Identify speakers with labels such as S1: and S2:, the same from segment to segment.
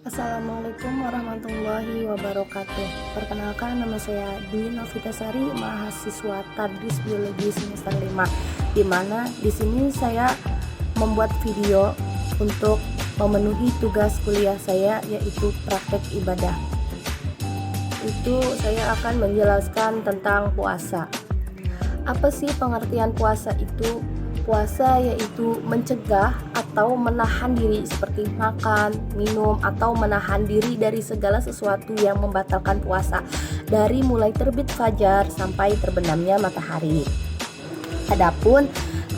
S1: Assalamualaikum warahmatullahi wabarakatuh. Perkenalkan, nama saya Dwi Novitasari, mahasiswa Tadris Biologi semester 5. Di mana di sini saya membuat video untuk memenuhi tugas kuliah saya, yaitu praktek ibadah. Itu saya akan menjelaskan tentang puasa. Apa sih pengertian puasa itu? Puasa yaitu mencegah atau menahan diri seperti makan, minum, atau menahan diri dari segala sesuatu yang membatalkan puasa, dari mulai terbit fajar sampai terbenamnya matahari. Adapun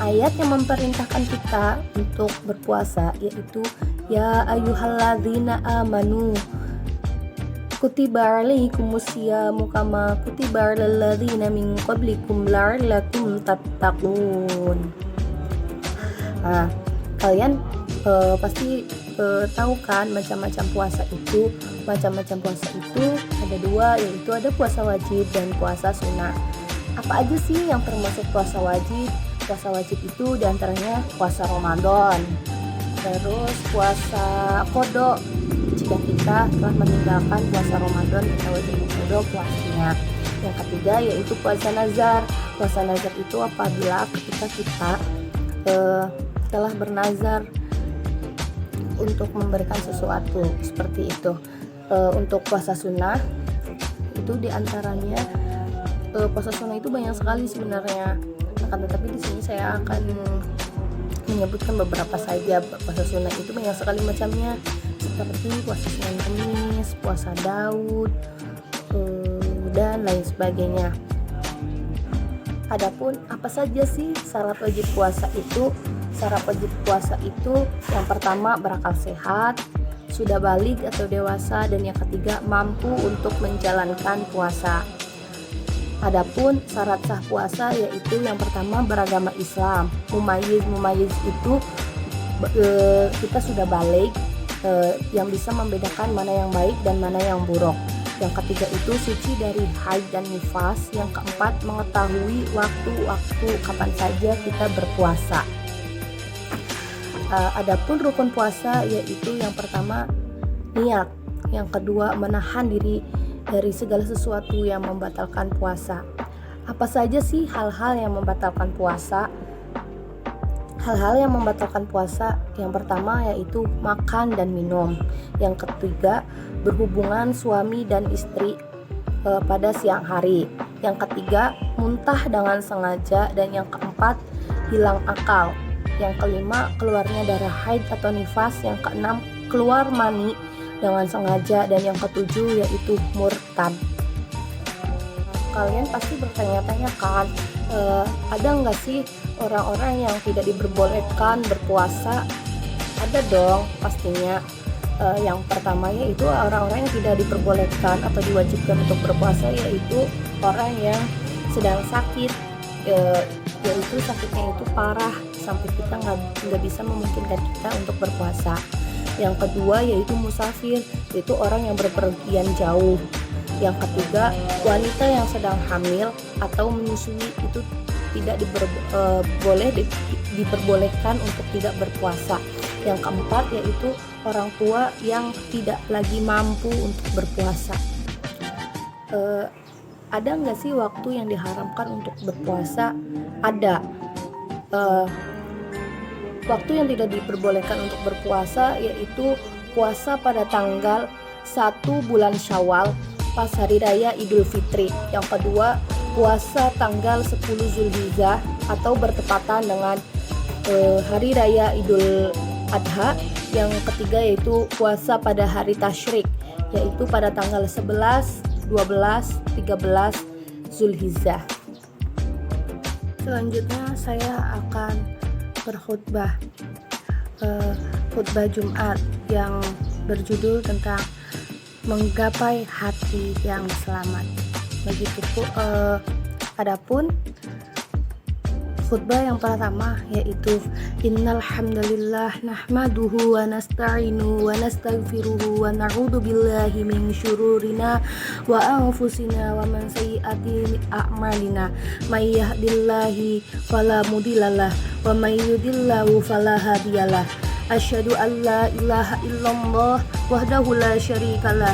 S1: ayat yang memerintahkan kita untuk berpuasa yaitu ya ayyuhalladzina amanu kutiba alaikumusyamu kama kutiba alal ladzina min qablikum la'allakum tattaqun. Nah, kalian pasti tahu kan macam-macam puasa itu. Macam-macam puasa itu ada dua, yaitu ada puasa wajib dan puasa sunnah. Apa aja sih yang termasuk puasa wajib? Puasa wajib itu diantaranya puasa Ramadan, terus puasa qada. Jika kita telah meninggalkan puasa Ramadan, kita wajib qada puasanya. Yang ketiga yaitu puasa nazar. Puasa nazar itu apabila ketika kita telah bernazar untuk memberikan sesuatu, seperti itu. Untuk puasa sunnah itu diantaranya puasa sunnah itu banyak sekali sebenarnya, akan tetapi di sini saya akan menyebutkan beberapa saja. Puasa sunnah itu banyak sekali macamnya, seperti puasa Senin Kemis, puasa Daud, dan lain sebagainya. Adapun apa saja sih syarat wajib puasa itu? Syarat wajib puasa itu yang pertama berakal sehat, sudah balik atau dewasa, dan yang ketiga mampu untuk menjalankan puasa. Adapun syarat sah puasa yaitu yang pertama beragama Islam. Mumayyiz itu kita sudah balik, yang bisa membedakan mana yang baik dan mana yang buruk. Yang ketiga itu suci dari haid dan nifas. Yang keempat mengetahui waktu-waktu kapan saja kita berpuasa. Adapun rukun puasa yaitu yang pertama niat, yang kedua menahan diri dari segala sesuatu yang membatalkan puasa. Apa saja sih hal-hal yang membatalkan puasa? Hal-hal yang membatalkan puasa yang pertama yaitu makan dan minum. Yang ketiga berhubungan suami dan istri pada siang hari. Yang ketiga muntah dengan sengaja, dan yang keempat hilang akal. Yang kelima keluarnya darah haid atau nifas. Yang keenam keluar mani dengan sengaja, dan yang ketujuh yaitu murtad. Kalian pasti bertanya-tanya kan, ada nggak sih orang-orang yang tidak diperbolehkan berpuasa? Ada dong pastinya. Yang pertama yaitu orang-orang yang tidak diperbolehkan atau diwajibkan untuk berpuasa yaitu orang yang sedang sakit, yaitu sakitnya itu parah sampai kita nggak bisa memungkinkan kita untuk berpuasa. Yang kedua yaitu musafir, yaitu orang yang berpergian jauh. Yang ketiga wanita yang sedang hamil atau menyusui, itu tidak diperbolehkan untuk tidak berpuasa. Yang keempat yaitu orang tua yang tidak lagi mampu untuk berpuasa. Ada nggak sih waktu yang diharamkan untuk berpuasa? Ada. Waktu yang tidak diperbolehkan untuk berpuasa yaitu puasa pada tanggal 1 bulan Syawal pas hari raya Idul Fitri. Yang kedua puasa tanggal 10 Zulhijjah atau bertepatan dengan hari raya Idul Adha. Yang ketiga yaitu puasa pada hari tasyrik, yaitu pada tanggal 11, 12, 13 Zulhijjah. Selanjutnya saya akan berkhutbah, khutbah Jumat yang berjudul tentang menggapai hati yang selamat. Begitu adapun khutbah yang pertama yaitu innal hamdalillah nahmaduhu wa nasta'inu wa nastaghfiruhu wa na'udzu billahi min syururina wa anfusina wa min sayyiati a'malina may yahdihillahu fala mudhillalah wa may yudhlilhu fala hadiyalah Asyhadu an la ilaha illallah wahdahu la syarikalah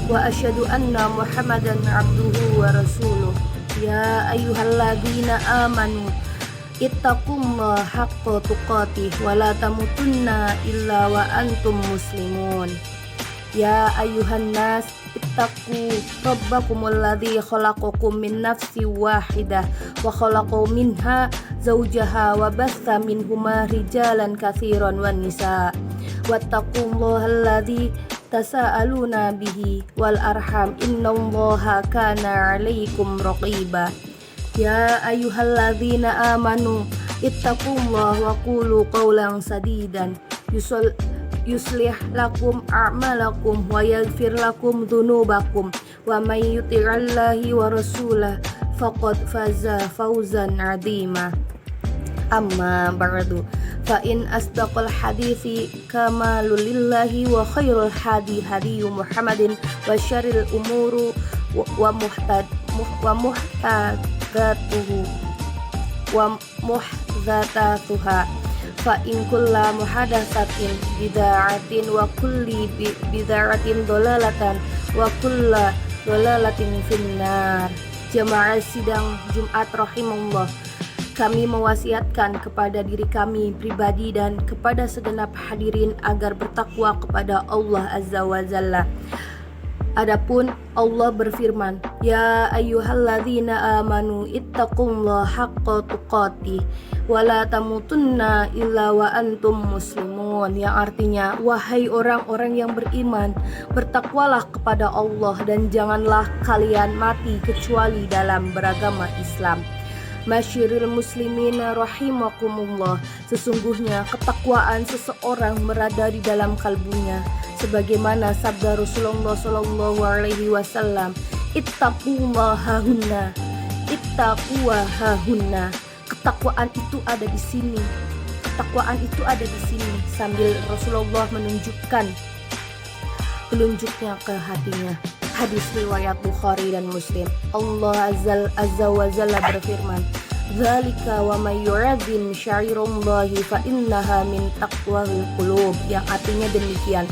S1: wa asyhadu anna Muhammadan abduhu wa rasuluh. Ya ayyuhalladzina amanu ittaqullaha haqqa tuqatih wa la tamutunna illa wa antum muslimun. Ya ayyuhan nas ittaqu rabbakumul ladzi khalaqakum min nafsin wahidah wa khalaqa minha zawjaha wa bassa minhuma rijalan katsiran wan nisa. Wattaqullaha alladzi tasaaluna bihi wal arham innallaha kana 'alaikum raqiba. Ya ayyuhalladzina amanu ittaqullaha wa qulu qawlan sadidan yuslih lakum a'malakum wa yaghfir lakum dhunubakum wa may yuti'illahi wa rasulahu faqad faza fawzan 'azima. Amma ba'du fa in asdaqal hadithi kamalulillahi wa khairul hadi Muhammadin wa syarril umuru wa muhdatsatuha fa in kulla muhadatsatin bid'atin wa kulli bid'atin dolalatan wa kulla dolalatin finnar. Jemaah sidang Jumat rahimahullah, kami mewasiatkan kepada diri kami pribadi dan kepada segenap hadirin agar bertakwa kepada Allah Azza wa Jalla. Adapun Allah berfirman, ya ayyuhalladzina amanu ittaqullaha haqqa tuqatih wa la tamutunna illa wa antum muslimun, yang artinya, wahai orang-orang yang beriman, bertakwalah kepada Allah dan janganlah kalian mati kecuali dalam beragama Islam. Masyirul muslimin rahimakumullah, sesungguhnya ketakwaan seseorang berada di dalam kalbunya, sebagaimana sabda Rasulullah sallallahu alaihi wasallam, ittaqullaha hahunna, ittaquwahahunna. Ketakwaan itu ada di sini. Ketakwaan itu ada di sini, sambil Rasulullah menunjukkan telunjuknya ke hatinya. Hadis riwayat Bukhari dan Muslim. Allah Azza wa Jalla berfirman, "Dzalika wa may yu'azzim sya'irallahi fa innaha min taqwal qulub." Yang artinya demikian.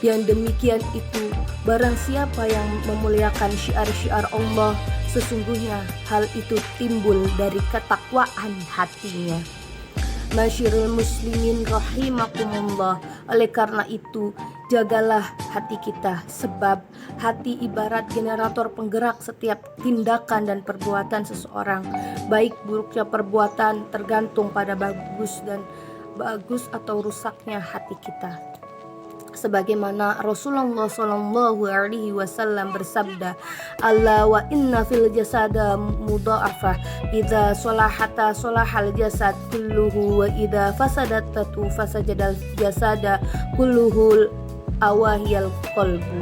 S1: Yang demikian itu, barang siapa yang memuliakan syiar-syiar Allah, sesungguhnya hal itu timbul dari ketakwaan hatinya. Masyirul muslimin rahimakumullah, oleh karena itu jagalah hati kita, sebab hati ibarat generator penggerak setiap tindakan dan perbuatan seseorang. Baik buruknya perbuatan tergantung pada bagus atau rusaknya hati kita. Sebagaimana Rasulullah sallallahu alaihi wasallam bersabda, "Alla wa inna fil jasada mudha'afah, idza salahata salahal jasad kulluhu wa idza fasadatu fasadal jasada kulluhu awahiyal qalbu."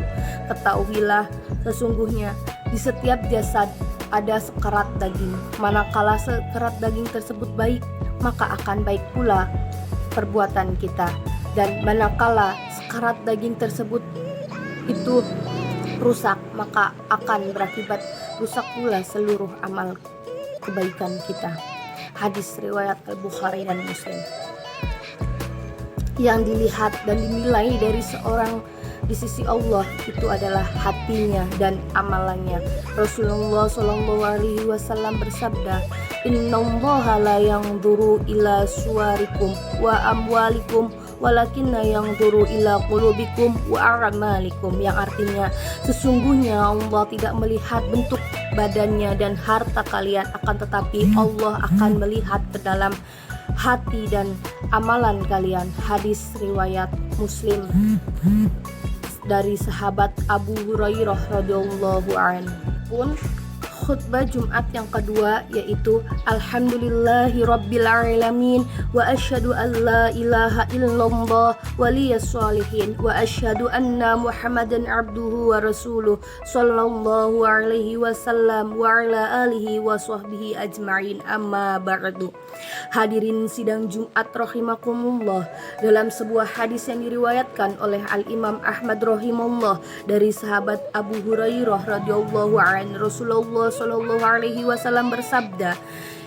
S1: Ketahuilah, sesungguhnya di setiap jasad ada sekerat daging. Manakala sekerat daging tersebut baik, maka akan baik pula perbuatan kita. Dan manakala sekerat daging tersebut itu rusak, maka akan berakibat rusak pula seluruh amal kebaikan kita. Hadis riwayat Al-Bukhari dan Muslim. Yang dilihat dan dinilai dari seorang di sisi Allah itu adalah hatinya dan amalannya. Rasulullah sallallahu alaihi wasallam bersabda, "Innallaha la yanzuru ila suwarikum wa amwalikum walakinna yanzuru ila qulubikum wa a'malikum." Yang artinya, sesungguhnya Allah tidak melihat bentuk badannya dan harta kalian, akan tetapi Allah akan melihat ke dalam hati dan amalan kalian. Hadis riwayat Muslim dari sahabat Abu Hurairah radhiyallahu anhu. Pun khutbah Jumat yang kedua yaitu Alhamdulillahi Rabbil Alamin wa asyhadu an la ilaha illallah waliyas sholihin wa asyhadu anna Muhammadan abduhu wa rasuluh sallallahu alaihi wasallam wa ala alihi wa sahbihi ajma'in, amma ba'du. Hadirin sidang Jumat rahimakumullah, dalam sebuah hadis yang diriwayatkan oleh Al-Imam Ahmad rahimahullah dari sahabat Abu Hurairah radhiyallahu anhu, Rasulullah sallallahu alaihi wasallam bersabda,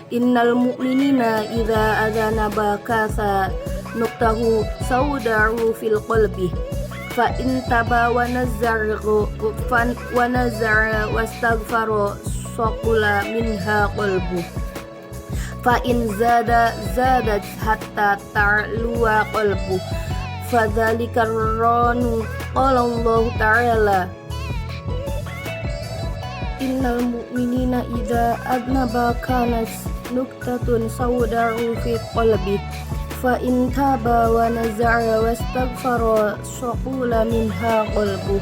S1: "Innal mu'minina idza adzana bakasa nuktahu saudaru fil qalbi fa in taba wa nazara wastaghfara saqula minha qalbu fa in zadat hatta ta'luwa qalbu fadzalika ranu qala Allah ta'ala innal mu'minina idza adnaba kanat nuktatun saudaru fi qalbi fa in taba wa nazara wastaghfara saqula minha qalbu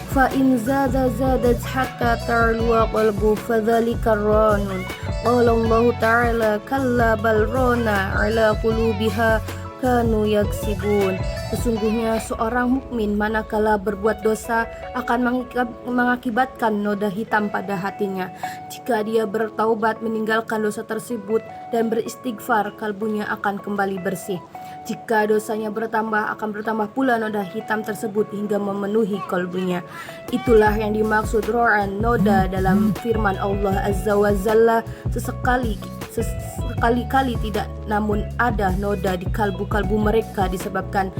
S1: fa in zadat hatta ta'luwa qalbu fadzalika ranun qala Allah ta'ala kalla bal rana ala qulubiha kanu yaksibun. Sesungguhnya seorang mukmin manakala berbuat dosa akan mengakibatkan noda hitam pada hatinya. Jika dia bertaubat meninggalkan dosa tersebut dan beristighfar, kalbunya akan kembali bersih. Jika dosanya bertambah, akan bertambah pula noda hitam tersebut hingga memenuhi kalbunya. Itulah yang dimaksud ro'an noda dalam firman Allah Azza wa Jalla, sekali-kali tidak, namun ada noda di kalbu-kalbu mereka disebabkan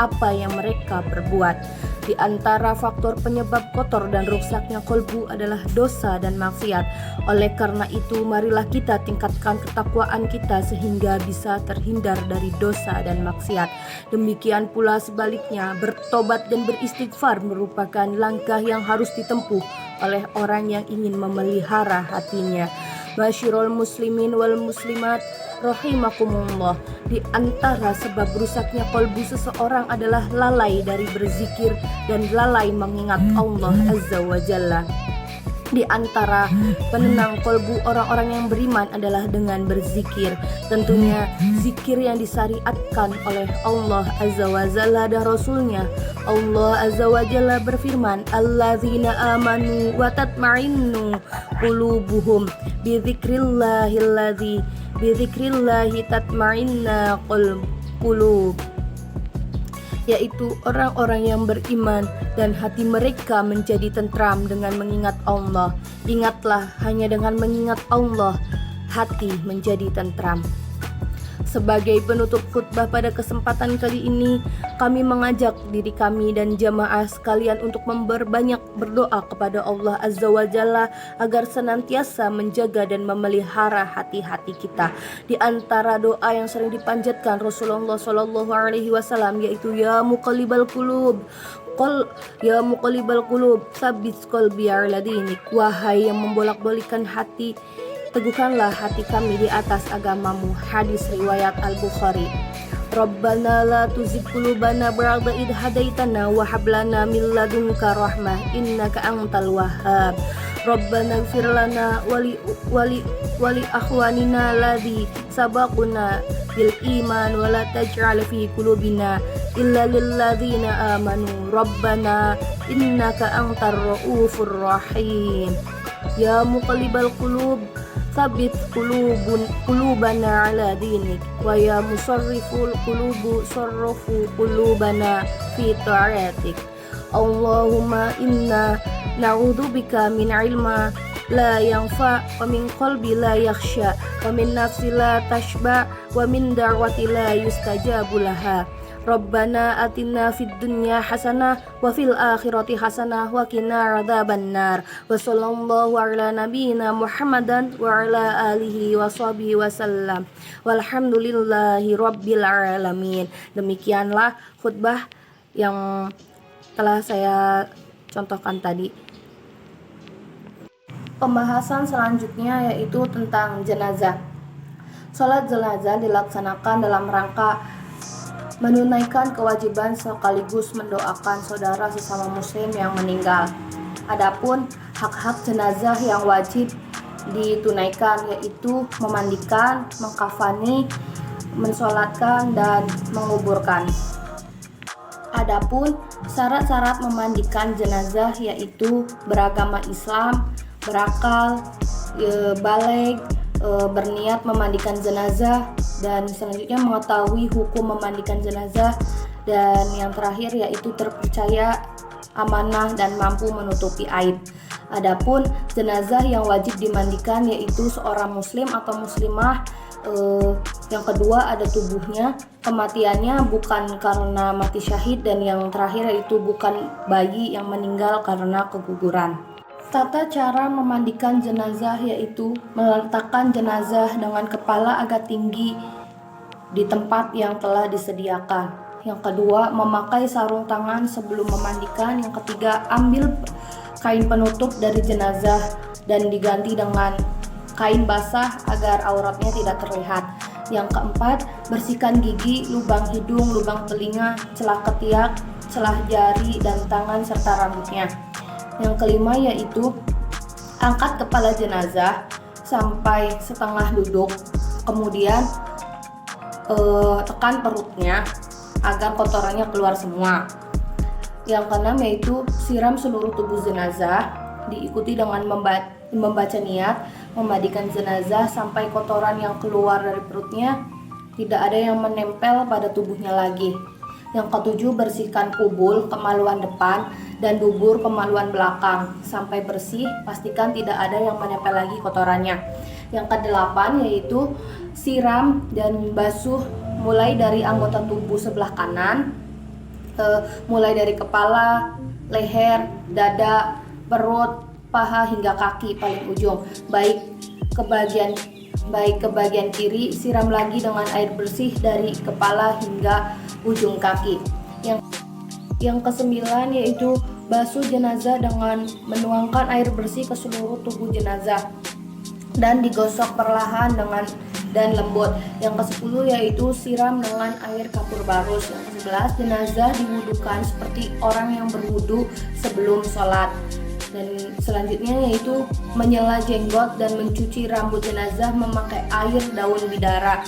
S1: apa yang mereka perbuat. Di antara faktor penyebab kotor dan rusaknya kalbu adalah dosa dan maksiat. Oleh karena itu, marilah kita tingkatkan ketakwaan kita sehingga bisa terhindar dari dosa dan maksiat. Demikian pula sebaliknya, bertobat dan beristighfar merupakan langkah yang harus ditempuh oleh orang yang ingin memelihara hatinya. Masyirul muslimin wal muslimat rahimakumullah, di antara sebab rusaknya kalbu seseorang adalah lalai dari berzikir dan lalai mengingat Allah Azza wa Jalla. Di antara penenang kalbu orang-orang yang beriman adalah dengan berzikir. Tentunya zikir yang disyariatkan oleh Allah Azza wa Jalla dan Rasulnya. Allah Azza wa Jalla berfirman, alladzina amanu wa tatma'innu qulubuhum bidzikrillahi tatma'inna qulub, yaitu orang-orang yang beriman dan hati mereka menjadi tentram dengan mengingat Allah. Ingatlah, hanya dengan mengingat Allah hati menjadi tentram. Sebagai penutup khutbah pada kesempatan kali ini, kami mengajak diri kami dan jamaah sekalian untuk memperbanyak berdoa kepada Allah Azza wa Jalla agar senantiasa menjaga dan memelihara hati-hati kita. Di antara doa yang sering dipanjatkan Rasulullah Shallallahu Alaihi Wasallam yaitu ya muqallibal qulub, ya muqallibal qulub, tsabbit qalbi ala dinik. Wahai yang membolak-balikan hati, teguhkanlah hati kami di atas agamamu. Hadis riwayat Al-Bukhari. Rabbana la tuzigh qulubana ba'da idh hadaitana wa hab lana min ladunka rahmah innaka antal wahhab. Rabbana ighfir lana wali akhwanina alladzi sabaquna bil iman wa la taj'al fi qulubina illa lil ladzina amanu. Rabbana innaka antar raufur rahim. Ya muqallibal qulub, tsabbit qulubana ala dinik, wa ya musarriful qulubu sarrifu qulubana fi ta'atik. Allahumma inna na'udzubika min ilma la yanfa wa min qalbi la yakhsha wa min nafsi la tashba wa min da'wati la yustajabu laha. Rabbana atina fid dunya hasanah wa fil akhirati hasanah wa qina adzabannar. Wa sallallahu ala nabiyyina Muhammadan wa ala alihi wa sahbihi wasallam. Walhamdulillahi rabbil alamin. Demikianlah khutbah yang telah saya contohkan tadi. Pembahasan selanjutnya yaitu tentang jenazah. Salat jenazah dilaksanakan dalam rangka menunaikan kewajiban sekaligus mendoakan saudara sesama muslim yang meninggal. Adapun hak-hak jenazah yang wajib ditunaikan yaitu memandikan, mengkafani, mensolatkan, dan menguburkan. Adapun syarat-syarat memandikan jenazah yaitu beragama Islam, berakal, baligh, berniat memandikan jenazah, dan selanjutnya mengetahui hukum memandikan jenazah, dan yang terakhir yaitu terpercaya, amanah, dan mampu menutupi aib. Adapun jenazah yang wajib dimandikan yaitu seorang muslim atau muslimah Yang kedua ada tubuhnya, kematiannya bukan karena mati syahid, dan yang terakhir yaitu bukan bayi yang meninggal karena keguguran. Tata cara memandikan jenazah yaitu meletakkan jenazah dengan kepala agak tinggi di tempat yang telah disediakan. Yang kedua, memakai sarung tangan sebelum memandikan. Yang ketiga, ambil kain penutup dari jenazah dan diganti dengan kain basah agar auratnya tidak terlihat. Yang keempat, bersihkan gigi, lubang hidung, lubang telinga, celah ketiak, celah jari dan tangan serta rambutnya. Yang kelima yaitu angkat kepala jenazah sampai setengah duduk, kemudian tekan perutnya agar kotorannya keluar semua. Yang keenam yaitu siram seluruh tubuh jenazah, diikuti dengan membaca niat memandikan jenazah sampai kotoran yang keluar dari perutnya tidak ada yang menempel pada tubuhnya lagi. Yang ketujuh, bersihkan kubul kemaluan depan dan dubur kemaluan belakang sampai bersih, pastikan tidak ada yang menempel lagi kotorannya. Yang kedelapan yaitu siram dan basuh mulai dari anggota tubuh sebelah kanan, mulai dari kepala, leher, dada, perut, paha hingga kaki paling ujung. Baik ke bagian kiri, siram lagi dengan air bersih dari kepala hingga ujung kaki. Yang kesembilan yaitu basuh jenazah dengan menuangkan air bersih ke seluruh tubuh jenazah dan digosok perlahan dan lembut. Yang ke-10 yaitu siram dengan air kapur barus. Yang ke-11, jenazah diwudukan seperti orang yang berwudu sebelum sholat. Dan selanjutnya yaitu menyela jenggot dan mencuci rambut jenazah memakai air daun bidara.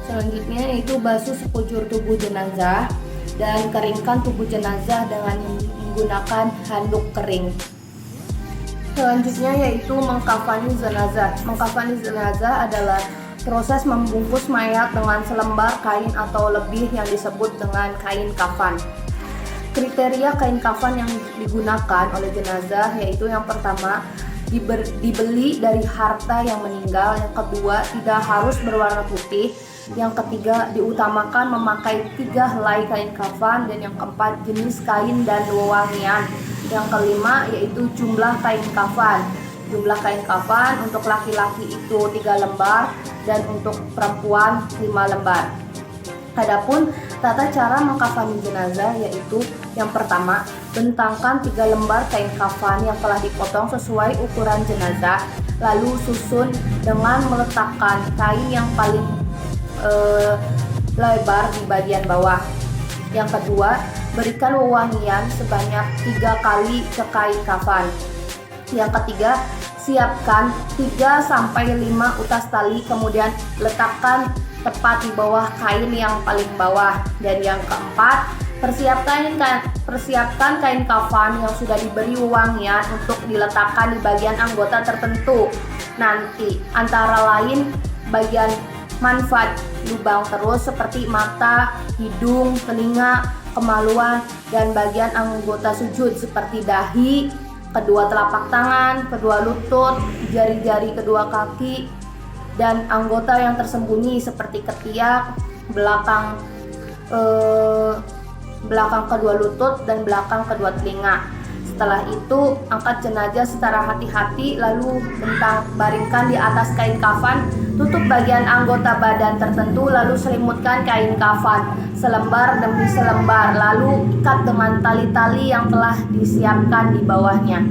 S1: Selanjutnya yaitu basuh sekujur tubuh jenazah dan keringkan tubuh jenazah dengan menggunakan handuk kering. Selanjutnya yaitu mengkafani jenazah. Mengkafani jenazah adalah proses membungkus mayat dengan selembar kain atau lebih yang disebut dengan kain kafan. Kriteria kain kafan yang digunakan oleh jenazah yaitu yang pertama, dibeli dari harta yang meninggal. Yang kedua, tidak harus berwarna putih. Yang ketiga, diutamakan memakai 3 helai kain kafan. Dan yang keempat, jenis kain dan wewangian. Yang kelima yaitu jumlah kain kafan. Jumlah kain kafan untuk laki-laki itu 3 lembar dan untuk perempuan 5 lembar. Adapun tata cara mengkafani jenazah yaitu yang pertama, bentangkan 3 lembar kain kafan yang telah dipotong sesuai ukuran jenazah, lalu susun dengan meletakkan kain yang paling lebar di bagian bawah. Yang kedua, berikan wewangian sebanyak 3 kali ke kain kafan. Yang ketiga, siapkan 3-5 utas tali, kemudian letakkan tepat di bawah kain yang paling bawah. Dan yang keempat, persiapkan kain kafan yang sudah diberi wewangian untuk diletakkan di bagian anggota tertentu nanti, antara lain bagian manfaat lubang terus seperti mata, hidung, telinga, kemaluan, dan bagian anggota sujud seperti dahi, kedua telapak tangan, kedua lutut, jari-jari kedua kaki, dan anggota yang tersembunyi seperti ketiak, belakang kedua lutut, dan belakang kedua telinga. Setelah itu, angkat jenazah secara hati-hati, lalu baringkan di atas kain kafan, tutup bagian anggota badan tertentu, lalu selimutkan kain kafan selembar demi selembar, lalu ikat dengan tali-tali yang telah disiapkan di bawahnya.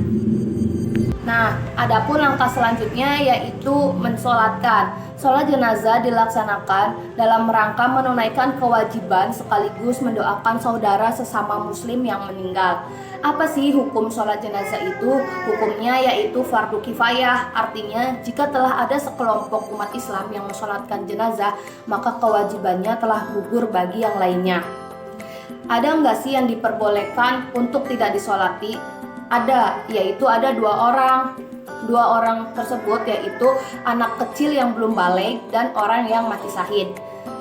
S1: Nah, adapun langkah selanjutnya yaitu mensolatkan. Sholat jenazah dilaksanakan dalam rangka menunaikan kewajiban sekaligus mendoakan saudara sesama muslim yang meninggal. Apa sih hukum sholat jenazah itu? Hukumnya yaitu fardu kifayah, artinya jika telah ada sekelompok umat Islam yang mensolatkan jenazah, maka kewajibannya telah gugur bagi yang lainnya. Ada nggak sih yang diperbolehkan untuk tidak disolati? Ada, yaitu ada 2 orang. 2 orang tersebut yaitu anak kecil yang belum balik dan orang yang mati syahid.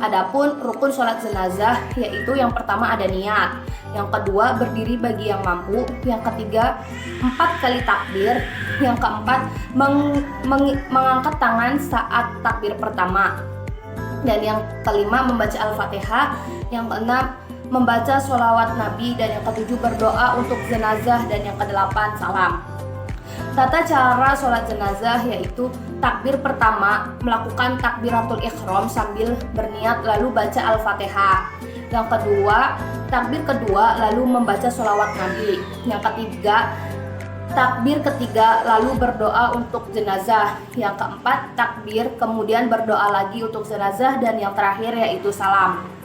S1: Adapun rukun sholat jenazah yaitu yang pertama ada niat, yang kedua berdiri bagi yang mampu, yang ketiga 4 kali takbir, yang keempat mengangkat tangan saat takbir pertama. Dan yang kelima membaca Al-Fatihah. Yang keenam membaca sholawat Nabi. Dan yang ketujuh berdoa untuk jenazah. Dan yang kedelapan salam. Tata cara sholat jenazah yaitu takbir pertama melakukan takbiratul ihram sambil berniat lalu baca Al-Fatihah. Yang kedua, takbir kedua lalu membaca sholawat Nabi. Yang ketiga, takbir ketiga lalu berdoa untuk jenazah. Yang keempat, takbir kemudian berdoa lagi untuk jenazah. Dan yang terakhir yaitu salam.